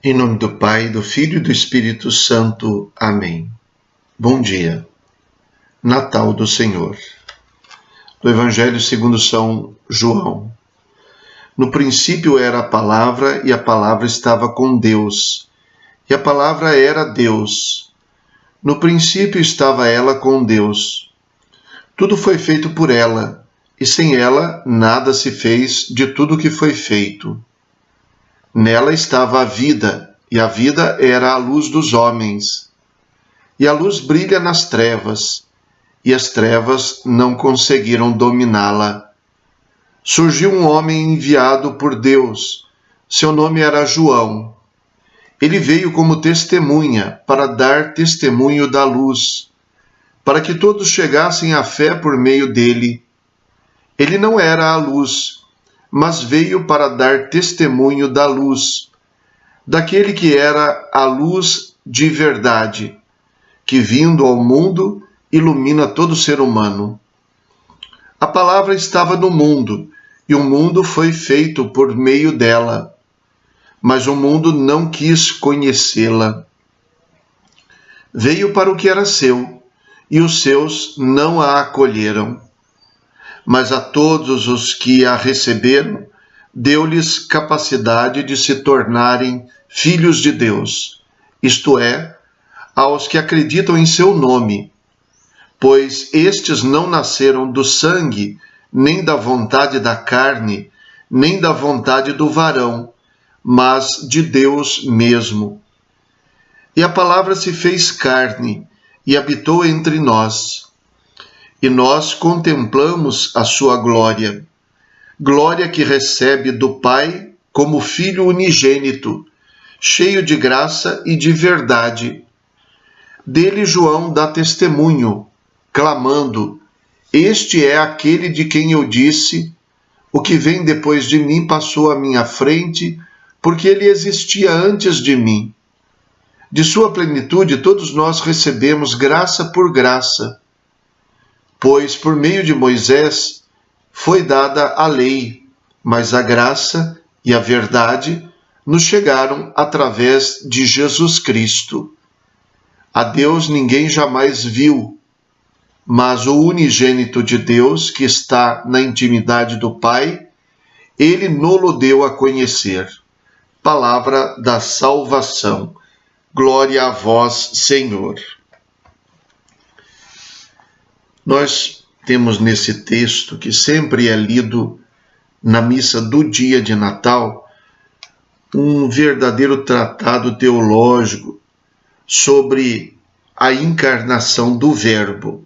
Em nome do Pai, do Filho e do Espírito Santo. Amém. Bom dia. Natal do Senhor. Do Evangelho segundo São João. No princípio era a palavra, e a palavra estava com Deus, e a palavra era Deus. No princípio estava ela com Deus. Tudo foi feito por ela, e sem ela nada se fez de tudo que foi feito. Nela estava a vida, e a vida era a luz dos homens. E a luz brilha nas trevas, e as trevas não conseguiram dominá-la. Surgiu um homem enviado por Deus. Seu nome era João. Ele veio como testemunha, para dar testemunho da luz, para que todos chegassem à fé por meio dele. Ele não era a luz, mas veio para dar testemunho da luz, daquele que era a luz de verdade, que vindo ao mundo ilumina todo ser humano. A palavra estava no mundo, e o mundo foi feito por meio dela, mas o mundo não quis conhecê-la. Veio para o que era seu, e os seus não a acolheram. Mas a todos os que a receberam, deu-lhes capacidade de se tornarem filhos de Deus, isto é, aos que acreditam em seu nome, pois estes não nasceram do sangue, nem da vontade da carne, nem da vontade do varão, mas de Deus mesmo. E a palavra se fez carne e habitou entre nós. E nós contemplamos a sua glória, glória que recebe do Pai como Filho unigênito, cheio de graça e de verdade. Dele João dá testemunho, clamando: Este é aquele de quem eu disse, o que vem depois de mim passou à minha frente, porque ele existia antes de mim. De sua plenitude todos nós recebemos graça por graça, pois por meio de Moisés foi dada a lei, mas a graça e a verdade nos chegaram através de Jesus Cristo. A Deus ninguém jamais viu, mas o unigênito de Deus, que está na intimidade do Pai, ele no-lo deu a conhecer. Palavra da salvação. Glória a vós, Senhor. Nós temos nesse texto, que sempre é lido na missa do dia de Natal, um verdadeiro tratado teológico sobre a encarnação do Verbo,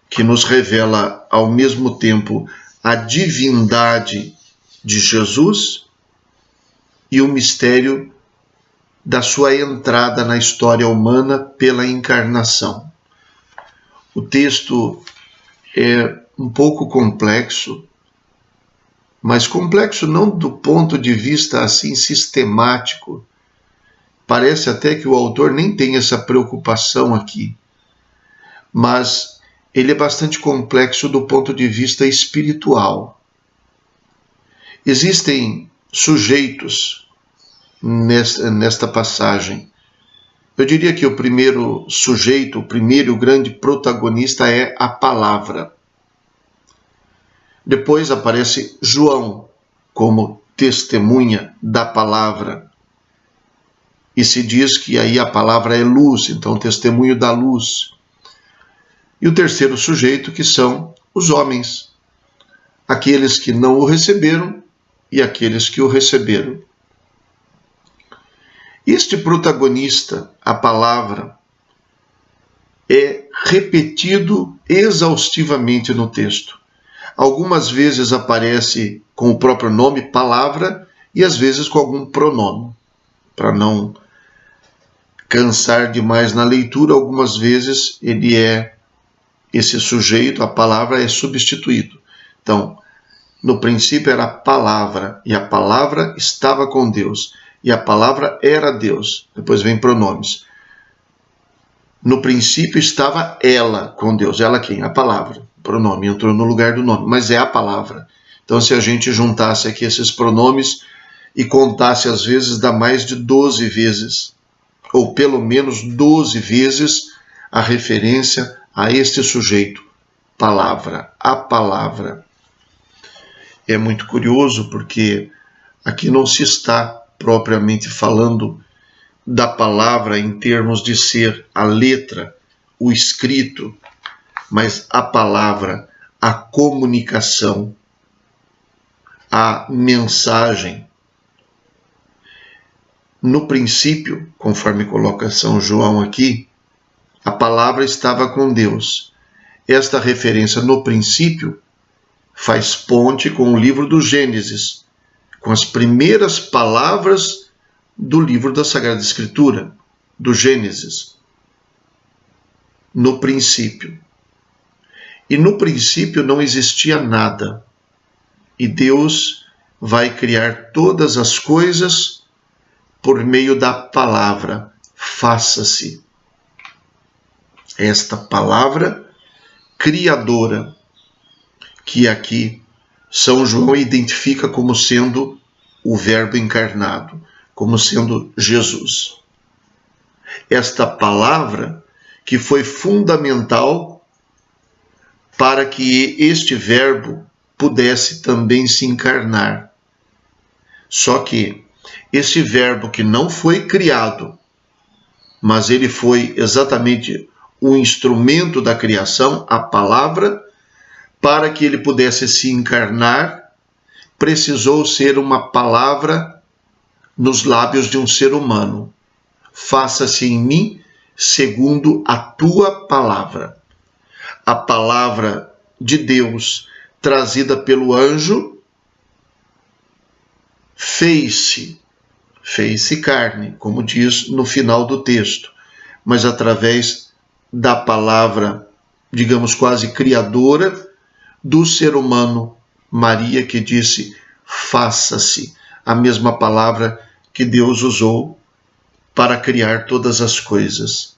que nos revela ao mesmo tempo a divindade de Jesus e o mistério da sua entrada na história humana pela encarnação. O texto é um pouco complexo, mas complexo não do ponto de vista assim sistemático. Parece até que o autor nem tem essa preocupação aqui, mas ele é bastante complexo do ponto de vista espiritual. Existem sujeitos nesta passagem. Eu diria que o primeiro sujeito, o primeiro grande protagonista é a palavra. Depois aparece João como testemunha da palavra. E se diz que aí a palavra é luz, então testemunho da luz. E o terceiro sujeito, que são os homens, aqueles que não o receberam e aqueles que o receberam. Este protagonista, a palavra, é repetido exaustivamente no texto. Algumas vezes aparece com o próprio nome, palavra, e às vezes com algum pronome. Para não cansar demais na leitura, algumas vezes esse sujeito, a palavra, é substituído. Então, no princípio era a palavra, e a palavra estava com Deus, e a palavra era Deus. Depois vem pronomes. No princípio estava ela com Deus. Ela quem? A palavra. O pronome entrou no lugar do nome, mas é a palavra. Então, se a gente juntasse aqui esses pronomes, e contasse às vezes dá mais de 12 vezes, ou pelo menos 12 vezes, a referência a este sujeito, palavra, a palavra. É muito curioso porque aqui não se está propriamente falando da palavra em termos de ser a letra, o escrito, mas a palavra, a comunicação, a mensagem. No princípio, conforme coloca São João aqui, a palavra estava com Deus. Esta referência no princípio faz ponte com o livro do Gênesis, com as primeiras palavras do livro da Sagrada Escritura, do Gênesis. No princípio. E no princípio não existia nada. E Deus vai criar todas as coisas por meio da palavra. Faça-se. Esta palavra criadora, que aqui São João identifica como sendo o Verbo encarnado, como sendo Jesus. Esta palavra que foi fundamental para que este Verbo pudesse também se encarnar. Só que esse Verbo que não foi criado, mas ele foi exatamente o instrumento da criação, a palavra, para que ele pudesse se encarnar, precisou ser uma palavra nos lábios de um ser humano. Faça-se em mim segundo a tua palavra. A palavra de Deus, trazida pelo anjo, fez-se carne, como diz no final do texto, mas através da palavra, digamos, quase criadora do ser humano, Maria, que disse, faça-se, a mesma palavra que Deus usou para criar todas as coisas.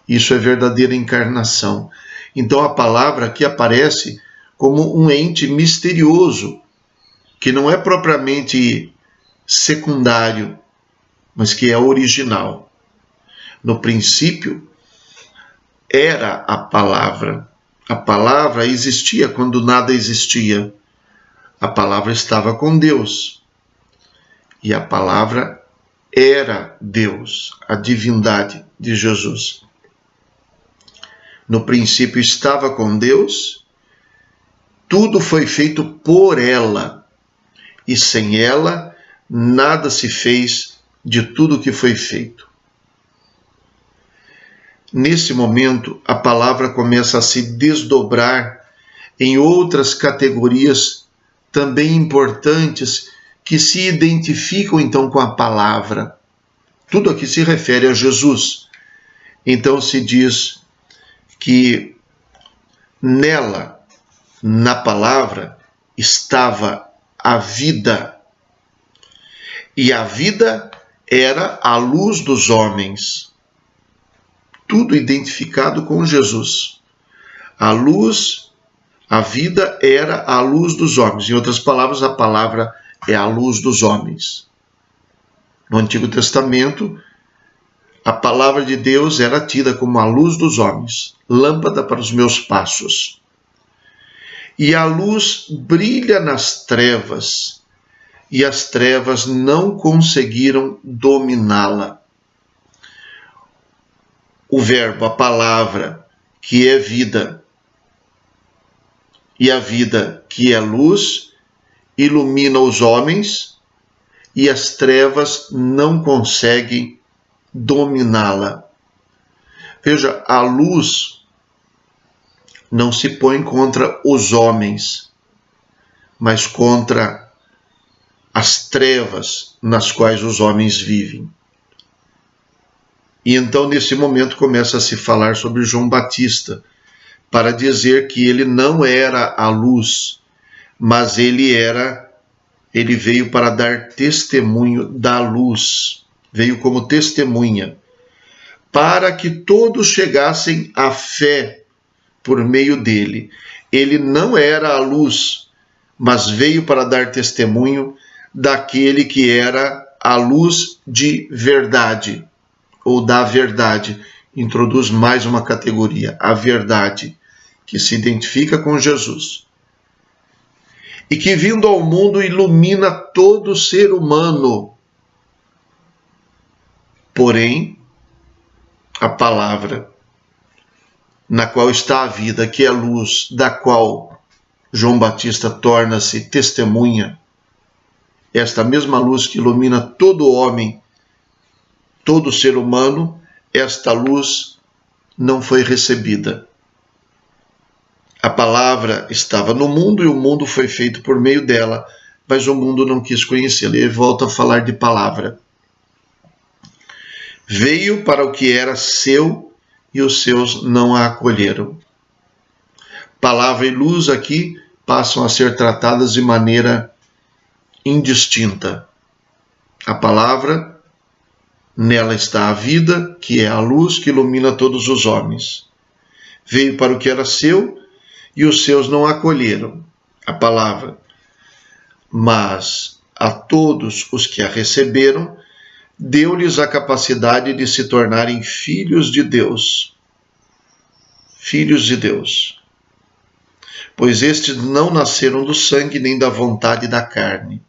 Isso é verdadeira encarnação. Então a palavra aqui aparece como um ente misterioso, que não é propriamente secundário, mas que é original. No princípio, era a palavra. A palavra existia quando nada existia. A palavra estava com Deus. E a palavra era Deus, a divindade de Jesus. No princípio estava com Deus, tudo foi feito por ela, e sem ela nada se fez de tudo que foi feito. Nesse momento, a palavra começa a se desdobrar em outras categorias também importantes que se identificam então com a palavra. Tudo aqui se refere a Jesus. Então se diz que nela, na palavra, estava a vida. E a vida era a luz dos homens. Tudo identificado com Jesus. A luz, a vida era a luz dos homens. Em outras palavras, a palavra é a luz dos homens. No Antigo Testamento, a palavra de Deus era tida como a luz dos homens, lâmpada para os meus passos. E a luz brilha nas trevas, e as trevas não conseguiram dominá-la. O verbo, a palavra, que é vida, e a vida, que é luz, ilumina os homens, e as trevas não conseguem dominá-la. Veja, a luz não se põe contra os homens, mas contra as trevas nas quais os homens vivem. E então, nesse momento, começa a se falar sobre João Batista, para dizer que ele não era a luz, mas ele veio para dar testemunho da luz, veio como testemunha, para que todos chegassem à fé por meio dele. Ele não era a luz, mas veio para dar testemunho daquele que era a luz de verdade, ou da verdade. Introduz mais uma categoria, a verdade, que se identifica com Jesus. E que, vindo ao mundo, ilumina todo ser humano. Porém, a palavra, na qual está a vida, que é a luz, da qual João Batista torna-se testemunha, esta mesma luz que ilumina todo homem, todo ser humano, esta luz não foi recebida. A palavra estava no mundo e o mundo foi feito por meio dela, mas o mundo não quis conhecê-la. Ele volta a falar de palavra. Veio para o que era seu e os seus não a acolheram. Palavra e luz aqui passam a ser tratadas de maneira indistinta. A palavra, nela está a vida, que é a luz que ilumina todos os homens. Veio para o que era seu e os seus não acolheram a palavra. Mas a todos os que a receberam, deu-lhes a capacidade de se tornarem filhos de Deus. Filhos de Deus. Pois estes não nasceram do sangue nem da vontade da carne.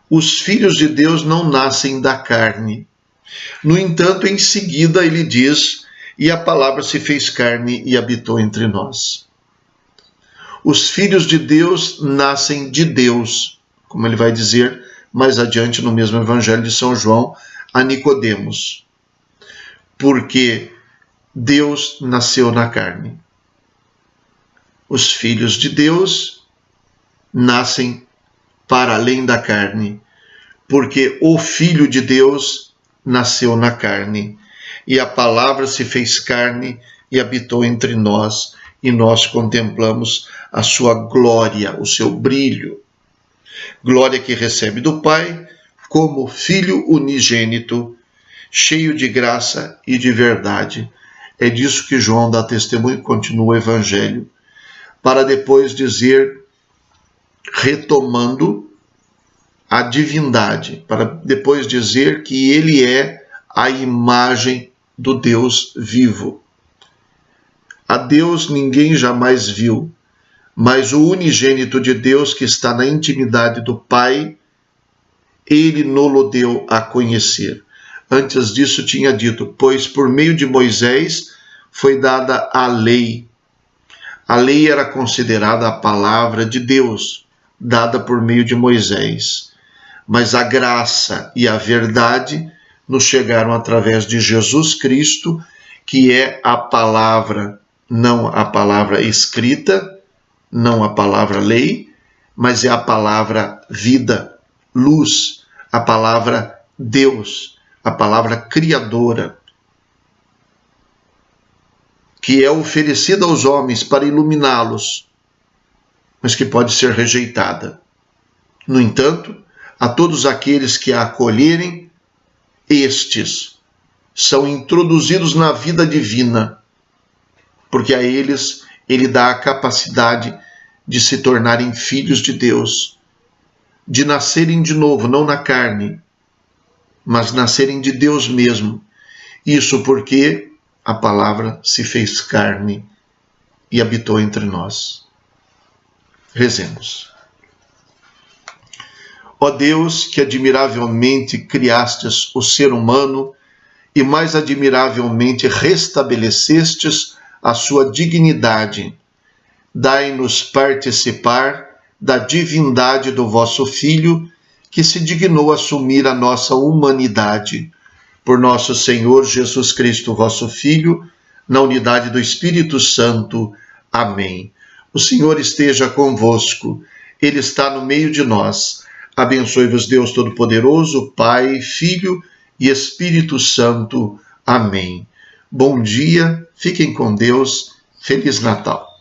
Os filhos de Deus não nascem da carne. No entanto, em seguida ele diz, e a palavra se fez carne e habitou entre nós. Os filhos de Deus nascem de Deus, como ele vai dizer mais adiante no mesmo Evangelho de São João, a Nicodemos. Porque Deus nasceu na carne. Os filhos de Deus nascem para além da carne, porque o Filho de Deus nasceu na carne, e a palavra se fez carne e habitou entre nós, e nós contemplamos a sua glória, o seu brilho. Glória que recebe do Pai como Filho unigênito, cheio de graça e de verdade. É disso que João dá testemunho e continua o Evangelho, para depois dizer, retomando a divindade, para depois dizer que ele é a imagem do Deus vivo. A Deus ninguém jamais viu, mas o unigênito de Deus que está na intimidade do Pai, ele nos deu a conhecer. Antes disso tinha dito, pois por meio de Moisés foi dada a lei. A lei era considerada a palavra de Deus, dada por meio de Moisés. Mas a graça e a verdade nos chegaram através de Jesus Cristo, que é a palavra, não a palavra escrita, não a palavra lei, mas é a palavra vida, luz, a palavra Deus, a palavra criadora, que é oferecida aos homens para iluminá-los, mas que pode ser rejeitada. No entanto, a todos aqueles que a acolherem, estes são introduzidos na vida divina, porque a eles ele dá a capacidade de se tornarem filhos de Deus, de nascerem de novo, não na carne, mas nascerem de Deus mesmo. Isso porque a palavra se fez carne e habitou entre nós. Rezemos. Ó Deus, que admiravelmente criastes o ser humano e mais admiravelmente restabelecestes a sua dignidade, dai-nos participar da divindade do vosso Filho, que se dignou assumir a nossa humanidade. Por nosso Senhor Jesus Cristo, vosso Filho, na unidade do Espírito Santo. Amém. O Senhor esteja convosco, Ele está no meio de nós. Abençoe-vos Deus Todo-Poderoso, Pai, Filho e Espírito Santo. Amém. Bom dia, fiquem com Deus, Feliz Natal.